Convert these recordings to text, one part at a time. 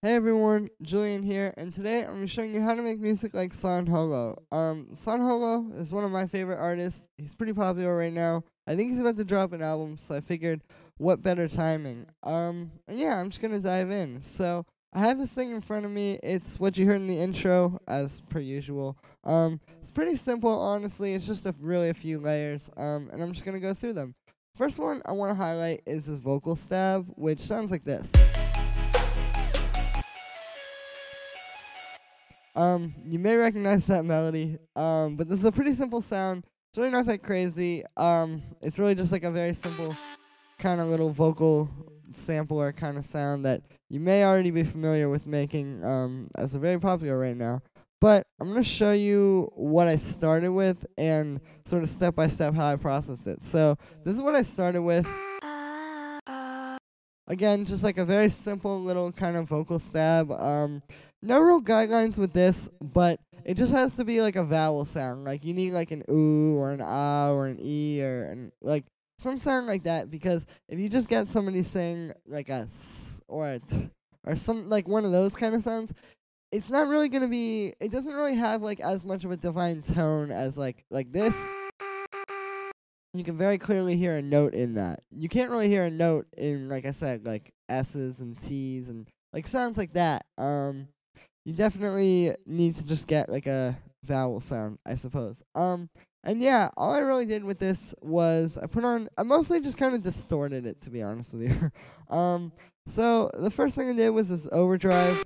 Hey everyone, Julian here, and today I'm going to be showing you how to make music like SoundHollow. SoundHollow is one of my favorite artists. He's pretty popular right now. I think he's about to drop an album, so I figured what better timing. And yeah, I'm just going to dive in. So, I have this thing in front of me. It's what you heard in the intro, as per usual. It's pretty simple, honestly. It's just really a few layers, and I'm just going to go through them. First one I want to highlight is this vocal stab, which sounds like this. You may recognize that melody, but this is a pretty simple sound. It's really not that crazy. It's really just like a very simple kind of little vocal sampler kind of sound that you may already be familiar with making, as a very popular right now. But I'm going to show you what I started with and sort of step by step how I processed it. So this is what I started with. Again, just like a very simple little kind of vocal stab. No real guidelines with this, but it just has to be like a vowel sound. Like you need like an ooh or an ah or an e or like some sound like that, because if you just get somebody saying like a s or a t or some like one of those kind of sounds, it's not really gonna be. It doesn't really have like as much of a defined tone as like this. You can very clearly hear a note in that. You can't really hear a note in, like I said, like S's and T's and like sounds like that. You definitely need to just get like a vowel sound, I suppose. And yeah, all I really did with this was I mostly just kind of distorted it, to be honest with you. So the first thing I did was this overdrive.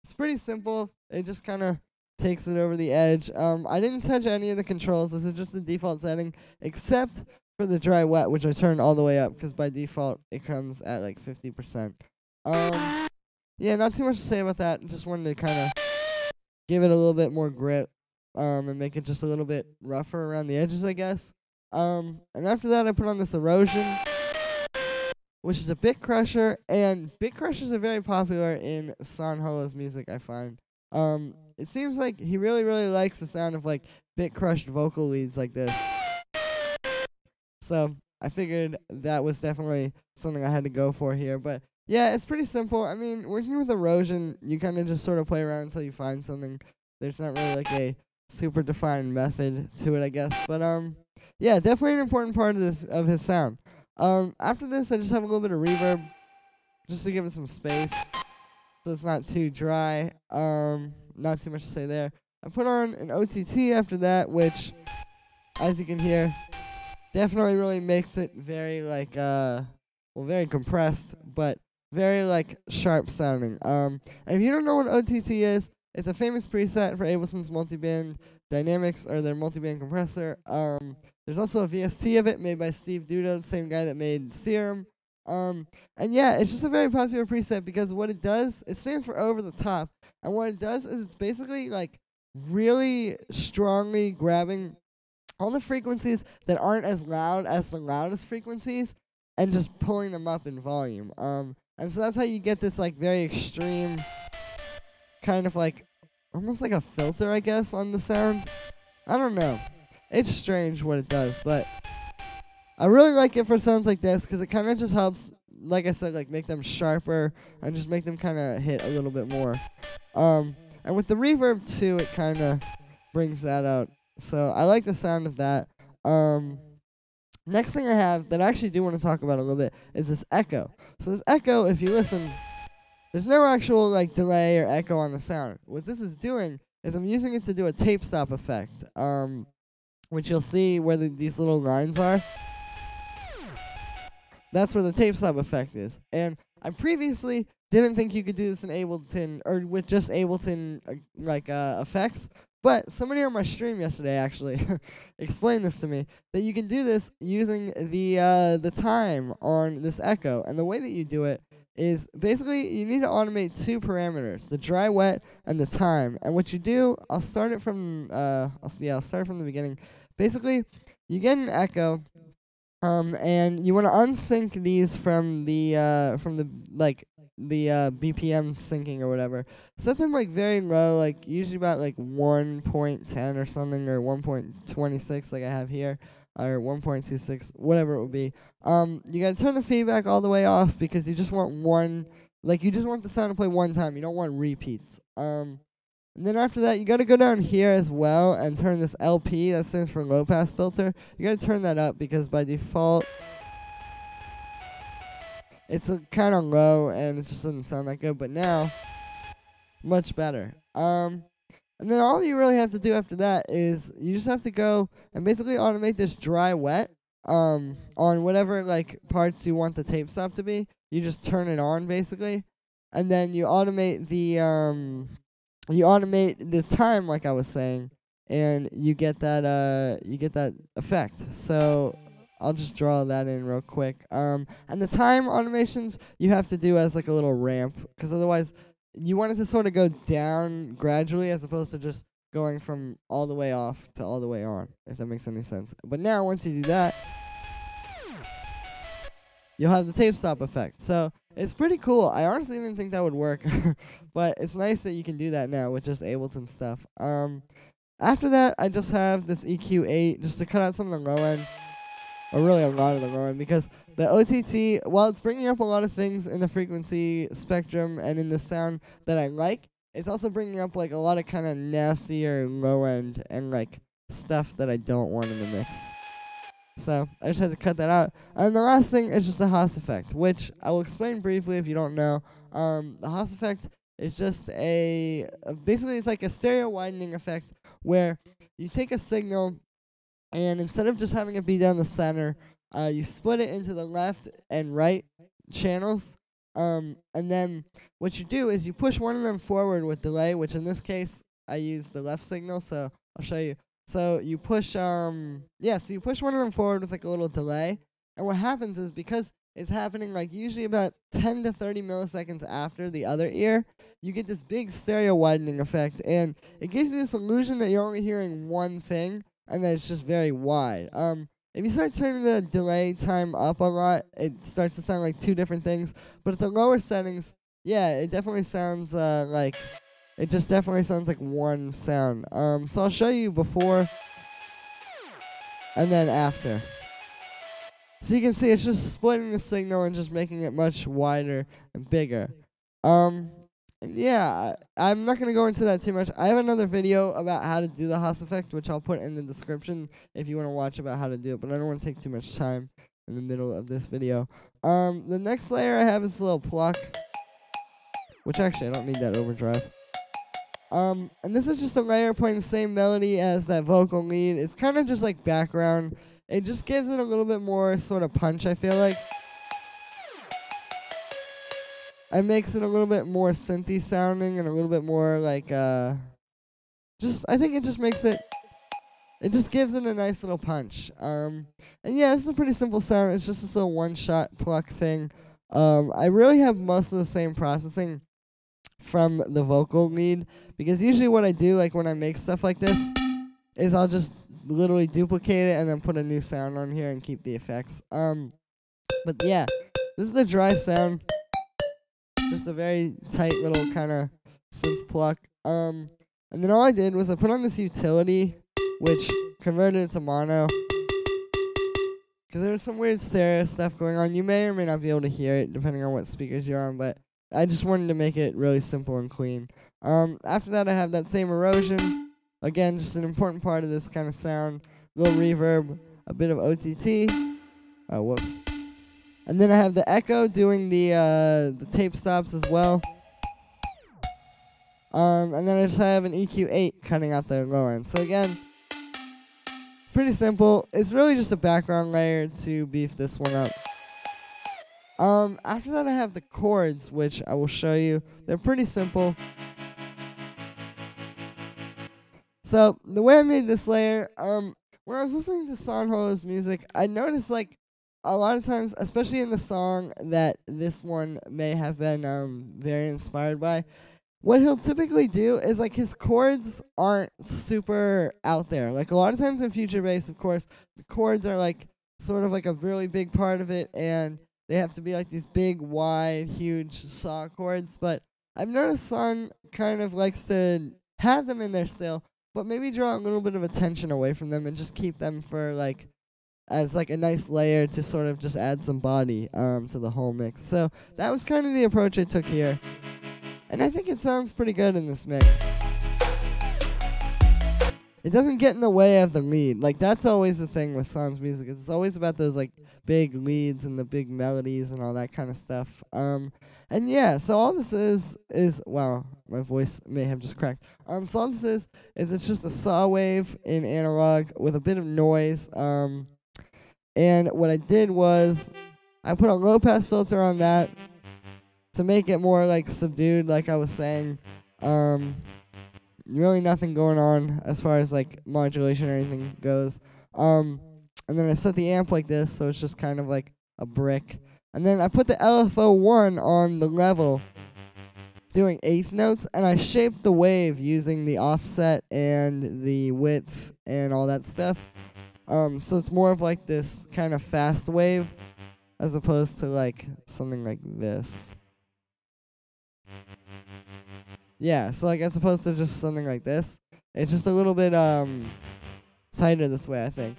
It's pretty simple. It just kind of takes it over the edge. I didn't touch any of the controls. This is just the default setting, except for the dry wet, which I turned all the way up, because by default it comes at like 50%. Yeah, not too much to say about that. Just wanted to kind of give it a little bit more grit, and make it just a little bit rougher around the edges, I guess. And after that, I put on this erosion, which is a bit crusher, and bit crushers are very popular in SoundHollow's music, I find. It seems like he really, really likes the sound of like bit crushed vocal leads like this. So I figured that was definitely something I had to go for here. But yeah, it's pretty simple. I mean, working with erosion, you kind of just sort of play around until you find something. There's not really like a super defined method to it, I guess. But yeah, definitely an important part of his sound. After this, I just have a little bit of reverb, just to give it some space, so it's not too dry. Not too much to say there. I put on an OTT after that, which, as you can hear, definitely really makes it very like very compressed, but very like sharp sounding. And if you don't know what OTT is, it's a famous preset for Ableton's multiband dynamics, or their multiband compressor. There's also a VST of it made by Steve Duda, the same guy that made Serum. And yeah, it's just a very popular preset because what it does, it stands for over the top. And what it does is it's basically like really strongly grabbing all the frequencies that aren't as loud as the loudest frequencies and just pulling them up in volume. And so that's how you get this like very extreme kind of like almost like a filter, I guess, on the sound. I don't know. It's strange what it does, but I really like it for sounds like this because it kind of just helps, like I said, like make them sharper and just make them kind of hit a little bit more. And with the reverb too, it kind of brings that out. So I like the sound of that. Next thing I have that I actually do want to talk about a little bit is this echo. So this echo, if you listen, there's no actual like delay or echo on the sound. What this is doing is I'm using it to do a tape stop effect, which you'll see where these little lines are. That's where the tape stop effect is. And I previously didn't think you could do this in Ableton, or with just Ableton effects. But somebody on my stream yesterday actually explained this to me, that you can do this using the time on this echo. And the way that you do it is basically you need to automate two parameters, the dry wet and the time. And what you do, I'll start from the beginning. Basically, you get an echo, and you want to unsync these from the BPM syncing or whatever. Set them like very low, like usually about like 1.10 or something, or 1.26 like I have here, or 1.26, whatever it would be. You gotta turn the feedback all the way off because you just want one like you just want the sound to play one time. You don't want repeats. And then after that, you got to go down here as well and turn this LP, that stands for low pass filter. You got to turn that up because by default, it's kind of low and it just doesn't sound that good. But now, much better. And then all you really have to do after that is you just have to go and basically automate this dry wet on whatever like parts you want the tape stop to be. You just turn it on basically, and then you automate the time, like I was saying, and you get that effect. So I'll just draw that in real quick. And the time automations you have to do as like a little ramp, because otherwise you want it to sort of go down gradually as opposed to just going from all the way off to all the way on, if that makes any sense. But now once you do that, you'll have the tape stop effect. So it's pretty cool. I honestly didn't think that would work, but it's nice that you can do that now with just Ableton stuff. After that, I just have this EQ8 just to cut out some of the low end, or really a lot of the low end, because the OTT, while it's bringing up a lot of things in the frequency spectrum and in the sound that I like, it's also bringing up like a lot of kind of nastier low end and like stuff that I don't want in the mix. So I just had to cut that out. And the last thing is just the Haas effect, which I will explain briefly if you don't know. The Haas effect is just basically it's like a stereo widening effect where you take a signal and instead of just having it be down the center, you split it into the left and right channels. And then what you do is you push one of them forward with delay, which in this case I use the left signal, so I'll show you. So you push, so you push one of them forward with like a little delay, and what happens is because it's happening like usually about 10 to 30 milliseconds after the other ear, you get this big stereo widening effect, and it gives you this illusion that you're only hearing one thing, and that it's just very wide. If you start turning the delay time up a lot, it starts to sound like two different things, but at the lower settings, yeah, it definitely sounds like... It just definitely sounds like one sound. So I'll show you before and then after. So you can see it's just splitting the signal and just making it much wider and bigger. And yeah, I'm not going to go into that too much. I have another video about how to do the Haas effect, which I'll put in the description if you want to watch about how to do it, but I don't want to take too much time in the middle of this video. The next layer I have is a little pluck, which actually I don't need that overdrive. And this is just a layer playing the same melody as that vocal lead. It's kind of just like background. It just gives it a little bit more sort of punch, I feel like. It makes it a little bit more synthy sounding and a little bit more like, I think it just makes it, it just gives it a nice little punch. And yeah, it's a pretty simple sound. It's just this little one-shot pluck thing. I really have most of the same processing from the vocal lead, because usually what I do, like when I make stuff like this, is I'll just literally duplicate it and then put a new sound on here and keep the effects. But yeah, this is the dry sound, just a very tight little kind of synth pluck. And then all I did was I put on this utility, which converted it to mono, because there was some weird stereo stuff going on. You may or may not be able to hear it depending on what speakers you're on, but I just wanted to make it really simple and clean. After that, I have that same erosion. Again, just an important part of this kind of sound. Little reverb, a bit of OTT. Whoops. And then I have the echo doing the tape stops as well. And then I just have an EQ8 cutting out the low end. So again, pretty simple. It's really just a background layer to beef this one up. After that I have the chords, which I will show you. They're pretty simple. So the way I made this layer, when I was listening to SoundHollow's music, I noticed like a lot of times, especially in the song that this one may have been very inspired by, what he'll typically do is like his chords aren't super out there. Like a lot of times in Future Bass, of course, the chords are like sort of like a really big part of it, and they have to be like these big, wide, huge saw chords. But I've noticed Son kind of likes to have them in there still, but maybe draw a little bit of attention away from them and just keep them for like as like a nice layer to sort of just add some body to the whole mix. So that was kind of the approach I took here, and I think it sounds pretty good in this mix. It doesn't get in the way of the lead. Like, that's always the thing with Sans music. It's always about those, like, big leads and the big melodies and all that kind of stuff. And yeah, so all this is wow, my voice may have just cracked. So all this is it's just a saw wave in analog with a bit of noise. And what I did was I put a low pass filter on that to make it more like subdued, like I was saying. Really nothing going on as far as like modulation or anything goes. And then I set the amp like this, so it's just kind of like a brick. And then I put the LFO1 on the level, doing eighth notes, and I shaped the wave using the offset and the width and all that stuff. So it's more of like this kind of fast wave as opposed to like something like this. Yeah, so like as opposed to just something like this, it's just a little bit tighter this way, I think.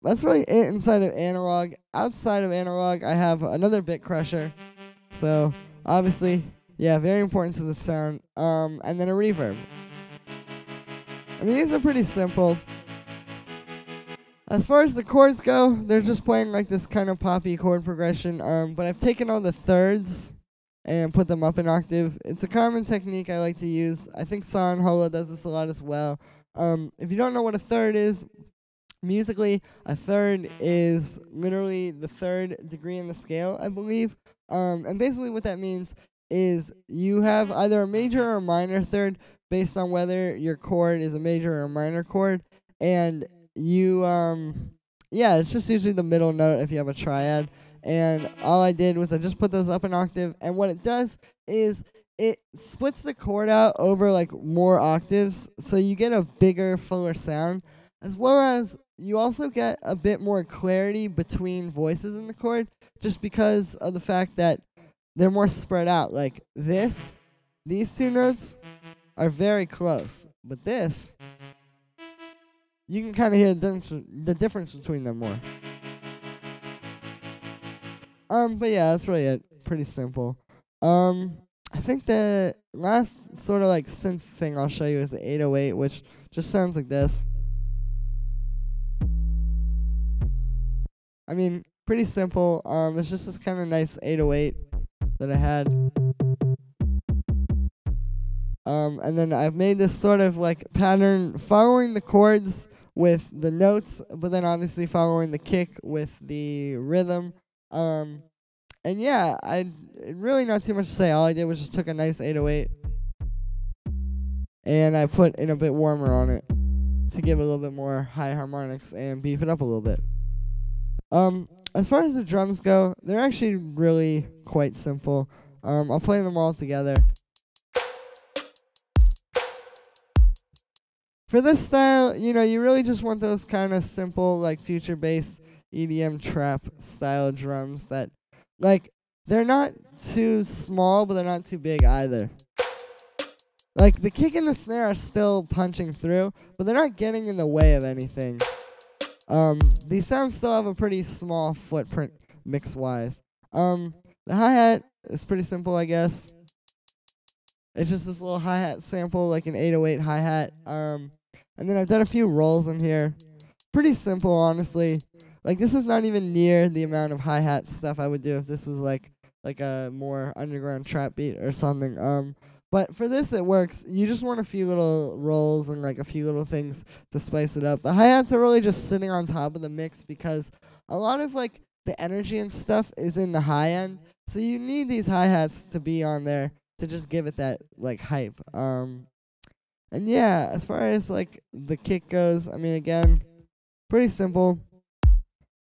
That's really it inside of analog. Outside of analog, I have another bit crusher. So obviously, yeah, very important to the sound. And then a reverb. I mean, these are pretty simple. As far as the chords go, they're just playing like this kind of poppy chord progression. But I've taken all the thirds and put them up an octave. It's a common technique I like to use. I think SoundHollow does this a lot as well. If you don't know what a third is, musically, a third is literally the third degree in the scale, I believe. And basically what that means is you have either a major or a minor third based on whether your chord is a major or a minor chord. And you, yeah, it's just usually the middle note if you have a triad. And all I did was I just put those up an octave, and what it does is it splits the chord out over like more octaves, so you get a bigger, fuller sound, as well as you also get a bit more clarity between voices in the chord, just because of the fact that they're more spread out. Like these two notes are very close, but this, you can kind of hear the difference between them more. But yeah, that's really it. Pretty simple. I think the last sort of like synth thing I'll show you is the 808, which just sounds like this. I mean, pretty simple. It's just this kind of nice 808 that I had. And then I've made this sort of like pattern following the chords with the notes, but then obviously following the kick with the rhythm. And yeah, really not too much to say. All I did was just took a nice 808 and I put in a bit warmer on it to give it a little bit more high harmonics and beef it up a little bit. As far as the drums go, they're actually really quite simple. I'll play them all together. For this style, you know, you really just want those kind of simple, like future bass EDM trap style drums that, like, they're not too small, but they're not too big either. Like, the kick and the snare are still punching through, but they're not getting in the way of anything. These sounds still have a pretty small footprint mix-wise. The hi-hat is pretty simple, I guess. It's just this little hi-hat sample, like an 808 hi-hat. And then I've done a few rolls in here. Pretty simple, honestly. Like, this is not even near the amount of hi-hat stuff I would do if this was like a more underground trap beat or something. But for this, it works. You just want a few little rolls and like a few little things to spice it up. The hi-hats are really just sitting on top of the mix because a lot of like the energy and stuff is in the high end. So you need these hi-hats to be on there to just give it that like hype. And yeah, as far as like the kick goes, I mean, again, pretty simple.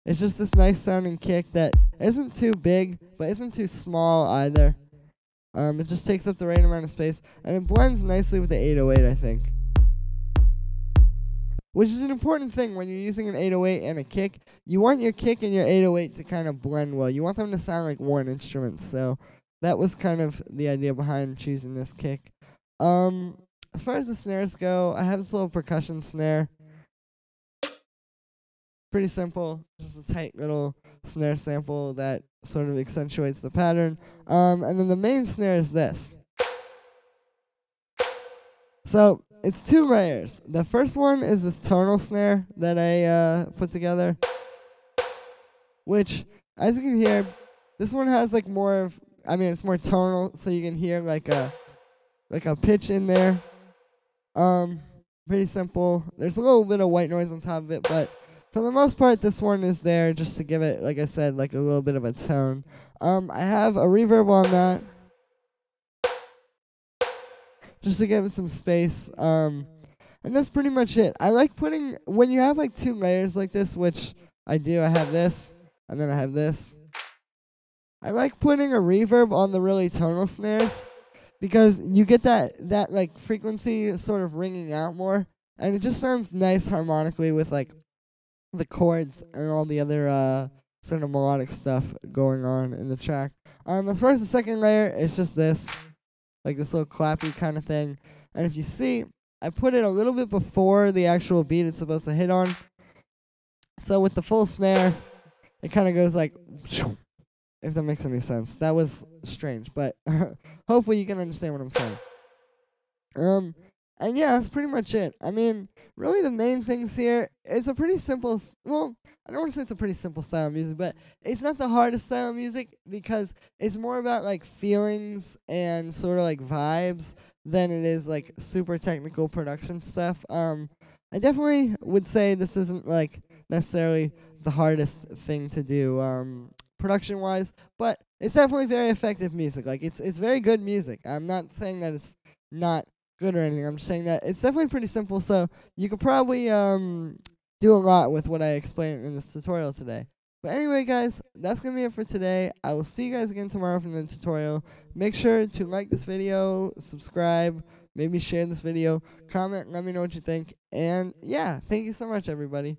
It's just this nice sounding kick that isn't too big, but isn't too small either. It just takes up the right amount of space, and it blends nicely with the 808, I think. Which is an important thing when you're using an 808 and a kick. You want your kick and your 808 to kind of blend well. You want them to sound like one instrument, so that was kind of the idea behind choosing this kick. As far as the snares go, I have this little percussion snare. Pretty simple, just a tight little snare sample that sort of accentuates the pattern. And then the main snare is this. So it's 2 layers. The first one is this tonal snare that I put together, which, as you can hear, this one has like more of, I mean, it's more tonal, so you can hear like a pitch in there. Pretty simple. There's a little bit of white noise on top of it, but for the most part, this one is there just to give it, like I said, like a little bit of a tone. I have a reverb on that, just to give it some space. And that's pretty much it. I like putting, when you have like 2 layers like this, which I do, I have this, and then I have this. I like putting a reverb on the really tonal snares, because you get that like frequency sort of ringing out more, and it just sounds nice harmonically with like the chords and all the other sort of melodic stuff going on in the track. As far as the second layer, it's just this, like this little clappy kind of thing. And if you see, I put it a little bit before the actual beat it's supposed to hit on. So with the full snare, it kind of goes like, if that makes any sense. That was strange, but hopefully you can understand what I'm saying. And yeah, that's pretty much it. I mean, really the main things here, it's a pretty simple, well, I don't want to say it's a pretty simple style of music, but it's not the hardest style of music, because it's more about like feelings and sort of like vibes than it is like super technical production stuff. I definitely would say this isn't like necessarily the hardest thing to do production wise, but it's definitely very effective music. Like it's very good music. I'm not saying that it's not good or anything. I'm just saying that it's definitely pretty simple, so you could probably do a lot with what I explained in this tutorial today. But anyway, guys, that's going to be it for today. I will see you guys again tomorrow for the tutorial. Make sure to like this video, subscribe, maybe share this video, comment, let me know what you think. And yeah, thank you so much, everybody.